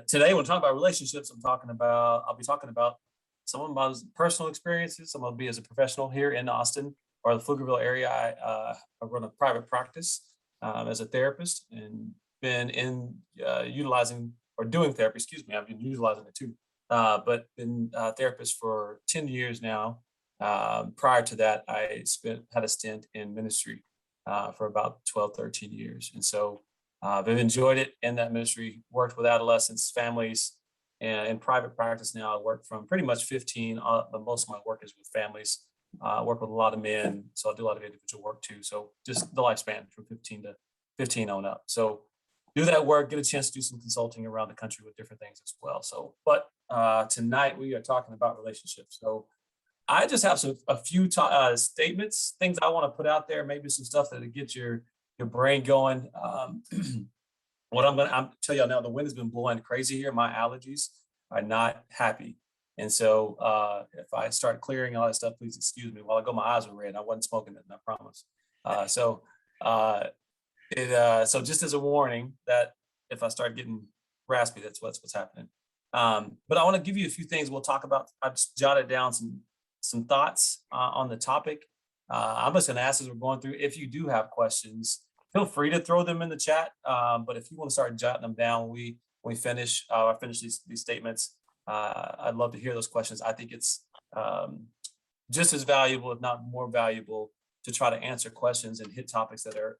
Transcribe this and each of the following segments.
Today, when talking about relationships, I'll be talking about some of my personal experiences. Some will be as a professional here in Austin or the Pflugerville area. I run a private practice as a therapist and been in utilizing or doing therapy. Excuse me, I've been utilizing it too, but been a therapist for 10 years now. Prior to that, had a stint in ministry for about 12, 13 years, and so I've enjoyed it in that ministry. Worked with adolescents, families, and in private practice now. I work from pretty much 15, but most of my work is with families. I work with a lot of men, so I do a lot of individual work too. So just the lifespan from 15 to 15 on up. So do that work, get a chance to do some consulting around the country with different things as well. So, but tonight we are talking about relationships. So I just have a few statements, things I want to put out there, maybe some stuff that'll get your brain going. What I'm tell y'all now, the wind has been blowing crazy here. My allergies are not happy. And so if I start clearing all that stuff, please excuse me. While ago, my eyes were red. I wasn't smoking it, I promise. So just as a warning that if I start getting raspy, that's what's happening. But I want to give you a few things we'll talk about. I've just jotted down some thoughts on the topic. I'm just going to ask as we're going through. If you do have questions, feel free to throw them in the chat. But if you want to start jotting them down when we finish these statements, I'd love to hear those questions. I think it's just as valuable, if not more valuable, to try to answer questions and hit topics that are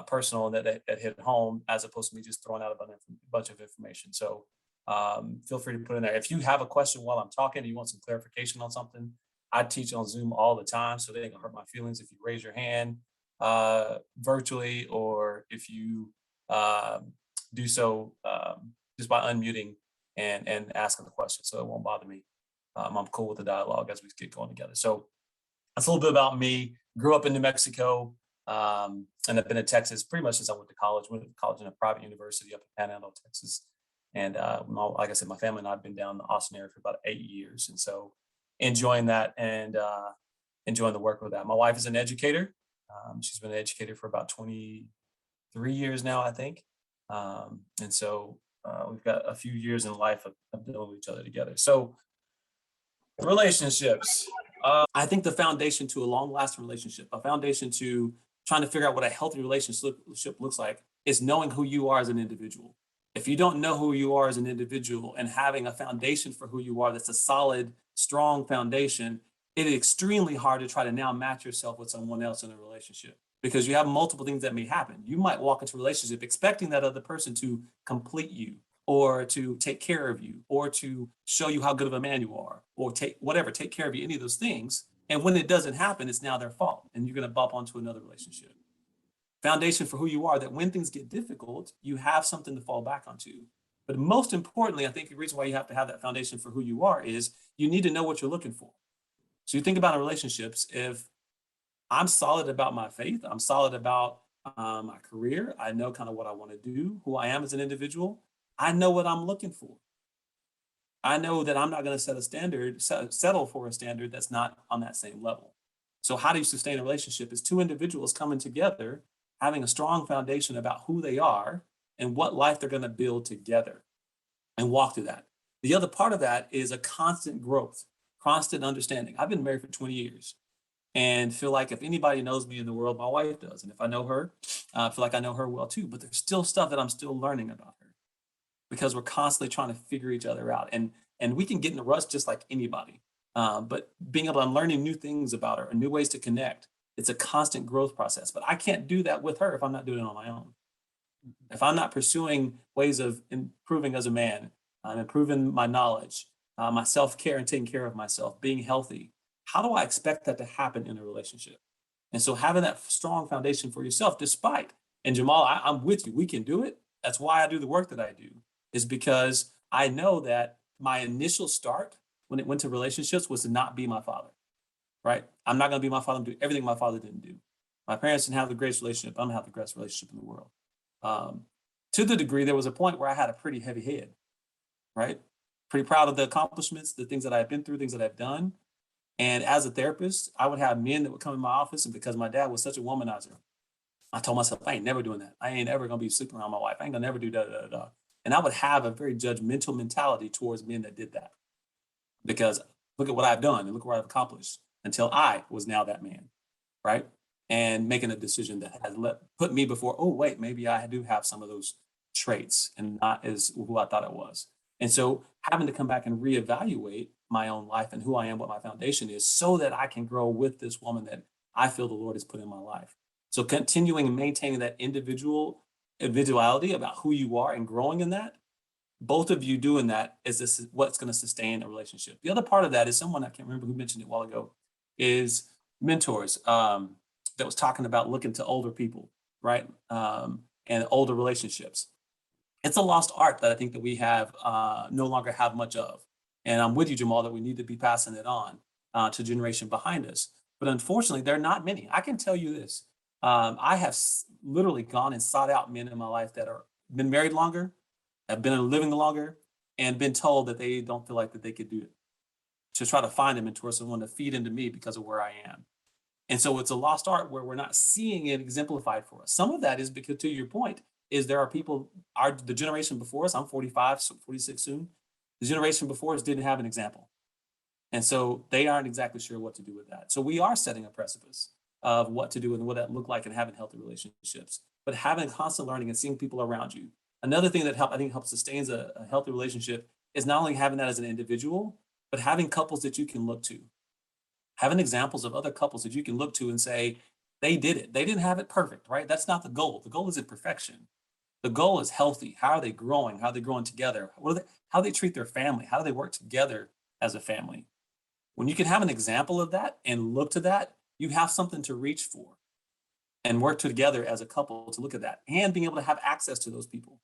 personal and that hit home, as opposed to me just throwing out a bunch of information. So feel free to put in there. If you have a question while I'm talking, and you want some clarification on something, I teach on Zoom all the time, so they ain't gonna hurt my feelings if you raise your hand virtually, or if you do so just by unmuting and asking the question, so it won't bother me. I'm cool with the dialogue as we get going together. So that's a little bit about me. Grew up in New Mexico, and I've been in Texas pretty much since I went to college. Went to college in a private university up in Panhandle, Texas. And like I said, my family and I have been down in the Austin area for about 8 years. And so enjoying that and enjoying the work with that. My wife is an educator. She's been an educator for about 23 years now, I think. And so we've got a few years in life of dealing with each other together. So relationships. I think the foundation to a long-lasting relationship, a foundation to trying to figure out what a healthy relationship looks like, is knowing who you are as an individual. If you don't know who you are as an individual and having a foundation for who you are that's a solid, strong foundation, it is extremely hard to try to now match yourself with someone else in a relationship, because you have multiple things that may happen. You might walk into a relationship expecting that other person to complete you, or to take care of you, or to show you how good of a man you are, or take care of you, any of those things. And when it doesn't happen, it's now their fault, and you're going to bump onto another relationship. Foundation for who you are, that when things get difficult, you have something to fall back onto. But most importantly, I think the reason why you have to have that foundation for who you are is you need to know what you're looking for. So you think about in relationships, if I'm solid about my faith, I'm solid about my career, I know kind of what I want to do, who I am as an individual, I know what I'm looking for. I know that I'm not going to settle for a standard that's not on that same level. So how do you sustain a relationship? Is two individuals coming together, having a strong foundation about who they are and what life they're going to build together, and walk through that. The other part of that is a constant growth, constant understanding. I've been married for 20 years and feel like if anybody knows me in the world, my wife does. And if I know her, I feel like I know her well too, but there's still stuff that I'm still learning about her, because we're constantly trying to figure each other out. And we can get in a rush just like anybody. But being able to learning new things about her, new ways to connect, it's a constant growth process. But I can't do that with her if I'm not doing it on my own. If I'm not pursuing ways of improving as a man, improving my knowledge, my self-care and taking care of myself, being healthy, how do I expect that to happen in a relationship? And so having that strong foundation for yourself, and Jamal, I'm with you, we can do it. That's why I do the work that I do, is because I know that my initial start when it went to relationships was to not be my father, right? I'm not going to be my father and do everything my father didn't do. My parents didn't have the greatest relationship. I'm going to have the greatest relationship in the world. To the degree, there was a point where I had a pretty heavy head, right? Pretty proud of the accomplishments, the things that I've been through, things that I've done. And as a therapist, I would have men that would come in my office, and because my dad was such a womanizer, I told myself, I ain't never doing that. I ain't ever going to be sleeping around my wife. I ain't going to never do da. And I would have a very judgmental mentality towards men that did that, because look at what I've done and look what I've accomplished until I was now that man, right? And making a decision that has put me before, oh, wait, maybe I do have some of those traits and not as who I thought I was. And so having to come back and reevaluate my own life and who I am, what my foundation is, so that I can grow with this woman that I feel the Lord has put in my life. So continuing and maintaining that individuality about who you are and growing in that, both of you doing that is this what's going to sustain a relationship. The other part of that is someone, I can't remember who mentioned it a while ago, is mentors, that was talking about looking to older people, right? And older relationships. It's a lost art that I think that we have no longer have much of. And I'm with you, Jamal, that we need to be passing it on to generation behind us. But unfortunately, there are not many. I can tell you this. I have literally gone and sought out men in my life that are been married longer, have been living longer, and been told that they don't feel like that they could do it, to try to find a mentor, someone to feed into me because of where I am. And so it's a lost art where we're not seeing it exemplified for us. Some of that is because, to your point, is there are people, the generation before us, I'm 45, so 46 soon, the generation before us didn't have an example. And so they aren't exactly sure what to do with that. So we are setting a precipice of what to do and what that look like and having healthy relationships, but having constant learning and seeing people around you. Another thing that I think helps sustains a healthy relationship is not only having that as an individual, but having couples that you can look to, having examples of other couples that you can look to and say, they did it. They didn't have it perfect, right? That's not the goal. The goal isn't perfection. The goal is healthy. How are they growing? How are they growing together? How do they treat their family? How do they work together as a family? When you can have an example of that and look to that, you have something to reach for and work together as a couple to look at that, and being able to have access to those people,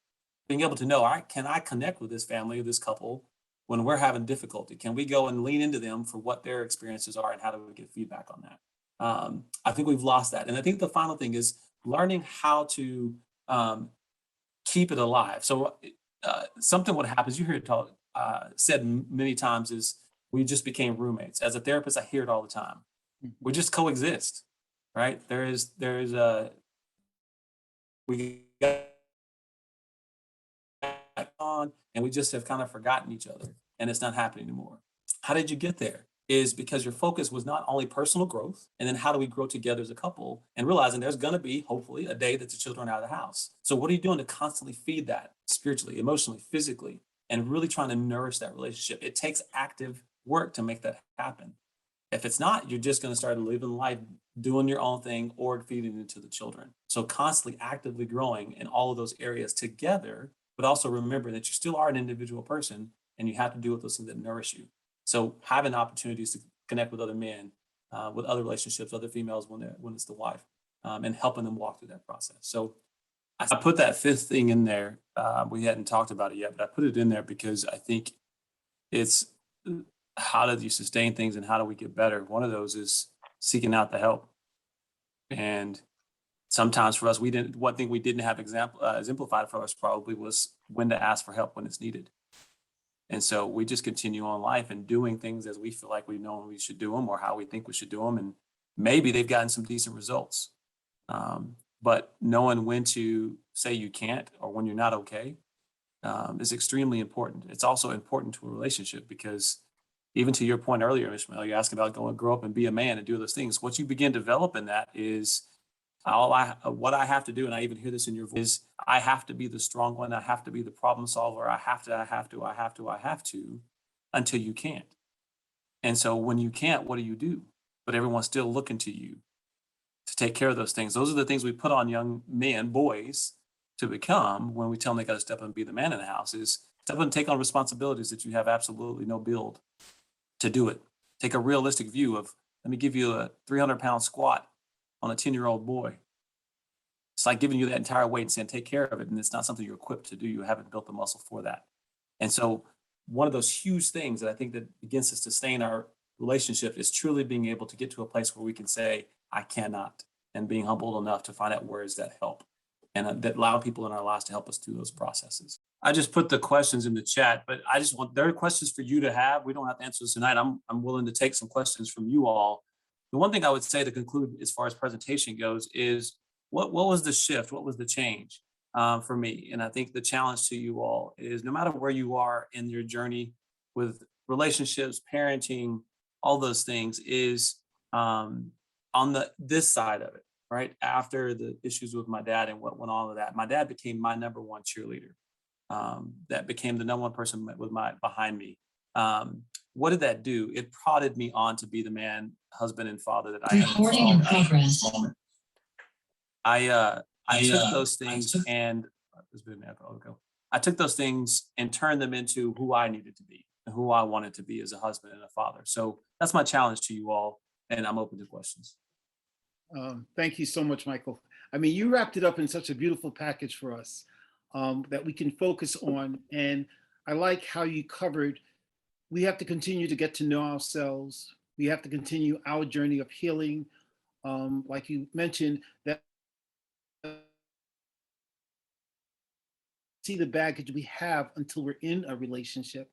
being able to know, all right, can I connect with this family or this couple when we're having difficulty? Can we go and lean into them for what their experiences are and how do we get feedback on that? I think we've lost that. And I think the final thing is learning how to keep it alive. So something what happens, you hear it said many times, is we just became roommates. As a therapist, I hear it all the time. We just coexist, right? We got on and we just have kind of forgotten each other, and it's not happening anymore. How did you get there? Is because your focus was not only personal growth, and then how do we grow together as a couple, and realizing there's going to be hopefully a day that the children are out of the house. So what are you doing to constantly feed that spiritually, emotionally, physically, and really trying to nourish that relationship? It takes active work to make that happen. If it's not, you're just going to start living life doing your own thing or feeding into the children. So constantly actively growing in all of those areas together, but also remember that you still are an individual person and you have to deal with those things that nourish you. So having opportunities to connect with other men, with other relationships, other females when it's the wife, and helping them walk through that process. So I put that fifth thing in there. We hadn't talked about it yet, but I put it in there because I think it's how do you sustain things and how do we get better? One of those is seeking out the help. And sometimes for us, one thing we didn't have exemplified for us probably was when to ask for help when it's needed. And so we just continue on life and doing things as we feel like we know we should do them or how we think we should do them. And maybe they've gotten some decent results. But knowing when to say you can't or when you're not okay is extremely important. It's also important to a relationship because even to your point earlier, Ishmael, you asked about grow up and be a man and do those things. What you begin developing that is what I have to do, and I even hear this in your voice, is I have to be the strong one. I have to be the problem solver. I have to, until you can't. And so when you can't, what do? But everyone's still looking to you to take care of those things. Those are the things we put on young men, boys, to become when we tell them they got to step up and be the man in the house, is step up and take on responsibilities that you have absolutely no build to do it. Take a realistic view of, let me give you a 300-pound squat on a 10-year-old boy. It's like giving you that entire weight and saying, take care of it. And it's not something you're equipped to do. You haven't built the muscle for that. And so one of those huge things that I think that begins to sustain our relationship is truly being able to get to a place where we can say, I cannot, and being humbled enough to find out where is that help, and that allow people in our lives to help us through those processes. I just put the questions in the chat, but there are questions for you to have. We don't have to answer this tonight. I'm willing to take some questions from you all. The one thing I would say to conclude as far as presentation goes is what was the shift? What was the change? for me. And I think the challenge to you all is no matter where you are in your journey with relationships, parenting, all those things, is um, on the this side of it, right? After the issues with my dad and what went on with that, my dad became my number one cheerleader. That became the number one person with my behind me. What did that do? It prodded me on to be the man, husband, and father that I am. Recording in progress. I took those things and there's been an echo. Okay. I took those things and turned them into who I needed to be and who I wanted to be as a husband and a father. So that's my challenge to you all, and I'm open to questions. Thank you so much, Michael. I mean, you wrapped it up in such a beautiful package for us that we can focus on. And I like how you covered, we have to continue to get to know ourselves. We have to continue our journey of healing. Like you mentioned, that see the baggage we have until we're in a relationship.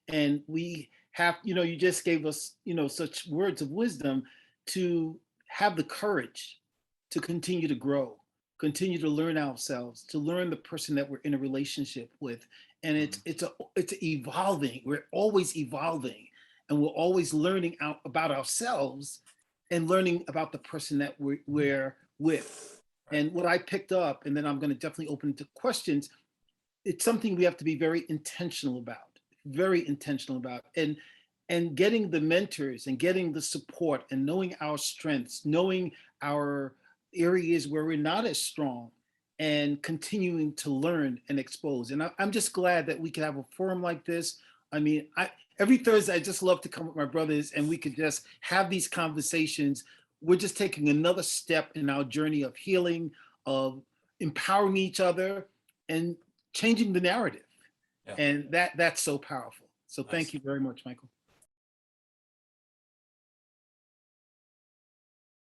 And we have, you just gave us, such words of wisdom to have the courage to continue to grow, continue to learn ourselves, to learn the person that we're in a relationship with. And it's evolving. We're always evolving, and we're always learning out about ourselves and learning about the person that we're with. And what I picked up, and then I'm going to definitely open to questions, it's something we have to be very intentional about, and getting the mentors and getting the support and knowing our strengths, knowing our areas where we're not as strong, and continuing to learn and expose. And I'm just glad that we can have a forum like this. I mean, every Thursday, I just love to come with my brothers and we could just have these conversations. We're just taking another step in our journey of healing, of empowering each other, and changing the narrative. Yeah. And that's so powerful. So thank you very much, Michael.